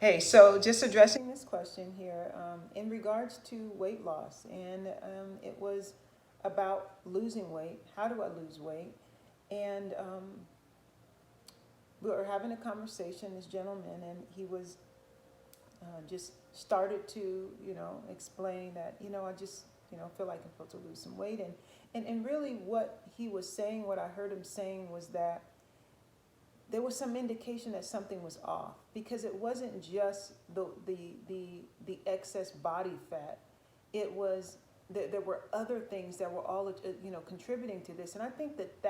Hey, so just addressing this question here in regards to weight loss, and it was about losing weight. How do I lose weight? And we were having a conversation, this gentleman, and he was just started to, explain that, I just, feel like I'm supposed to lose some weight. And really what he was saying, what I heard him saying was that there was some indication that something was off, because it wasn't just the excess body fat. It was there were other things that were all contributing to this. And I think that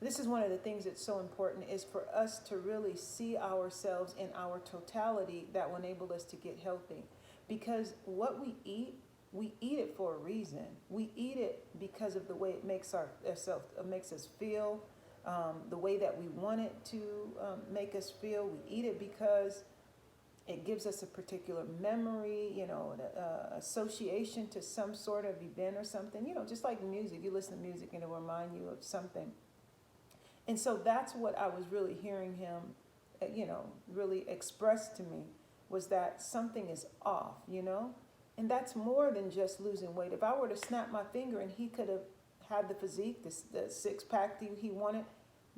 this is one of the things that's so important, is for us to really see ourselves in our totality that will enable us to get healthy. Because what we eat it for a reason. We eat it because of the way it makes makes us feel, the way that we want it to make us feel. We eat it because it gives us a particular memory, association to some sort of event or something. Just like music, you listen to music and it'll remind you of something. And so that's what I was really hearing him, really express to me, was that something is off. And that's more than just losing weight. If I were to snap my finger and he could have had the physique, the six pack that he wanted,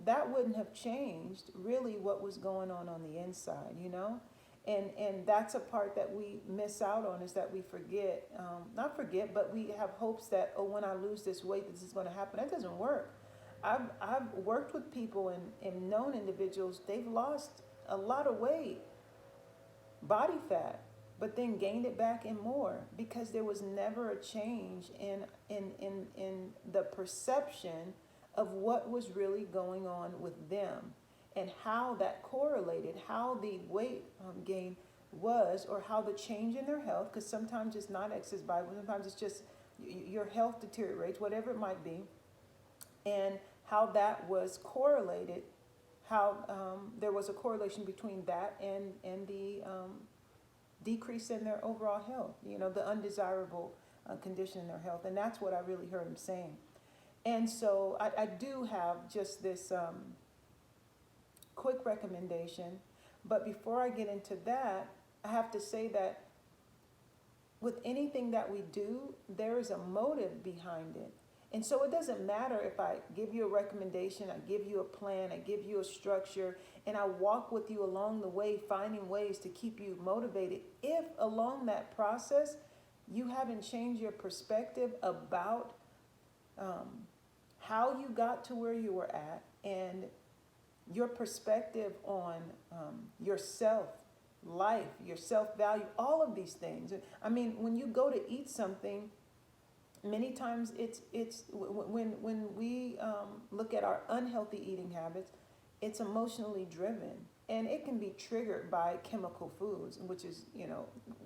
that wouldn't have changed really what was going on the inside. And that's a part that we miss out on, is that we forget, not forget, but we have hopes that, oh, when I lose this weight, this is going to happen. That doesn't work. I've worked with people and known individuals, they've lost a lot of weight, body fat, but then gained it back and more, because there was never a change in the perception of what was really going on with them, and how that correlated, how the weight gain was, or how the change in their health, because sometimes it's not excess body, sometimes it's just your health deteriorates, whatever it might be, and how that was correlated, how there was a correlation between that and the decrease in their overall health, the undesirable condition in their health. And that's what I really heard him saying. And so I do have just this quick recommendation. But before I get into that, I have to say that with anything that we do, there is a motive behind it. And so it doesn't matter if I give you a recommendation, I give you a plan, I give you a structure, and I walk with you along the way, finding ways to keep you motivated. If along that process, you haven't changed your perspective about how you got to where you were at, and your perspective on yourself, life, your self-value, all of these things. I mean, when you go to eat something, many times it's when we look at our unhealthy eating habits, it's emotionally driven, and it can be triggered by chemical foods, which is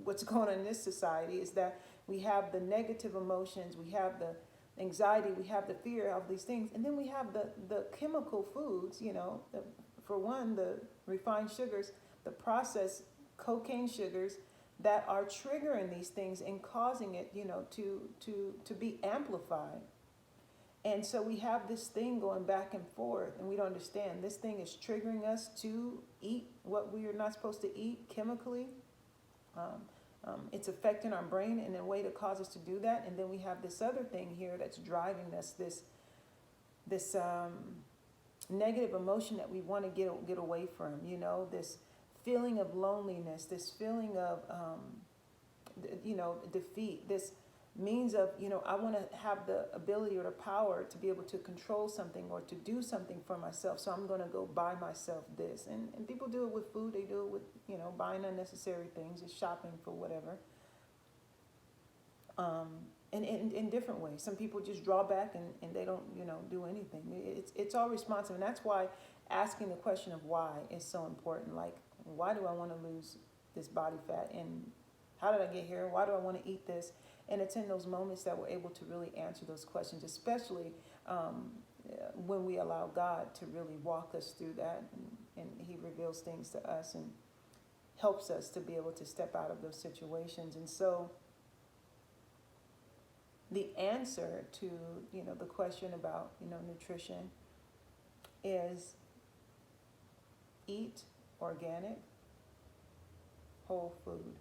what's going on in this society, is that we have the negative emotions, we have the anxiety, we have the fear of these things, and then we have the chemical foods, for one, the refined sugars, the processed cocaine sugars, that are triggering these things and causing it, to be amplified. And so we have this thing going back and forth, and we don't understand. This thing is triggering us to eat what we are not supposed to eat chemically. It's affecting our brain in a way to cause us to do that. And then we have this other thing here that's driving us, this negative emotion that we want to get away from, this feeling of loneliness, this feeling of, defeat, this means of, I want to have the ability or the power to be able to control something or to do something for myself. So I'm going to go buy myself this. And people do it with food. They do it with, buying unnecessary things, just shopping for whatever. And in different ways. Some people just draw back and they don't, do anything. It's all responsive. And that's why asking the question of why is so important. Like, why do I want to lose this body fat? And how did I get here? Why do I want to eat this? And it's in those moments that we're able to really answer those questions, especially when we allow God to really walk us through that. And He reveals things to us and helps us to be able to step out of those situations. And so the answer to, the question about, nutrition is eat organic, whole food.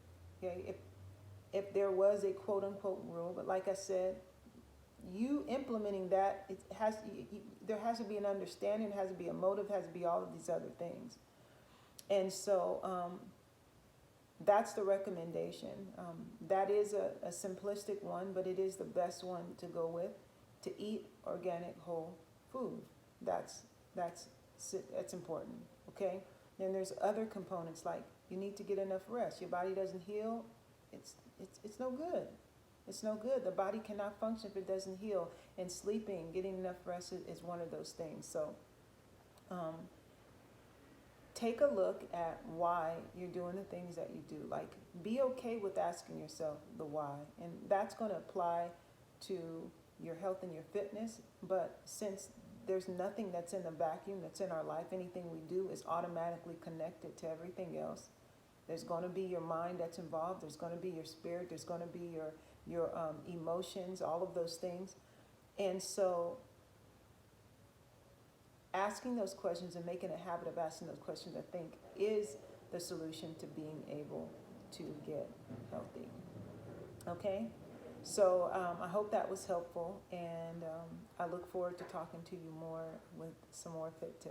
Okay, if there was a quote unquote rule, but like I said, you implementing that, there has to be an understanding, there has to be a motive, has to be all of these other things. And so that's the recommendation. That is a simplistic one, but it is the best one to go with, to eat organic whole food. That's important, okay? Then there's other components, like you need to get enough rest. Your body doesn't heal, it's no good. It's no good. The body cannot function if it doesn't heal. And sleeping, getting enough rest is one of those things. So take a look at why you're doing the things that you do. Like, be okay with asking yourself the why. And that's going to apply to your health and your fitness. But since there's nothing that's in the vacuum, that's in our life, anything we do is automatically connected to everything else. There's going to be your mind that's involved. There's going to be your spirit. There's going to be your emotions, all of those things. And so asking those questions and making a habit of asking those questions, I think, is the solution to being able to get healthy. Okay? So I hope that was helpful, and I look forward to talking to you more with some more fit tips.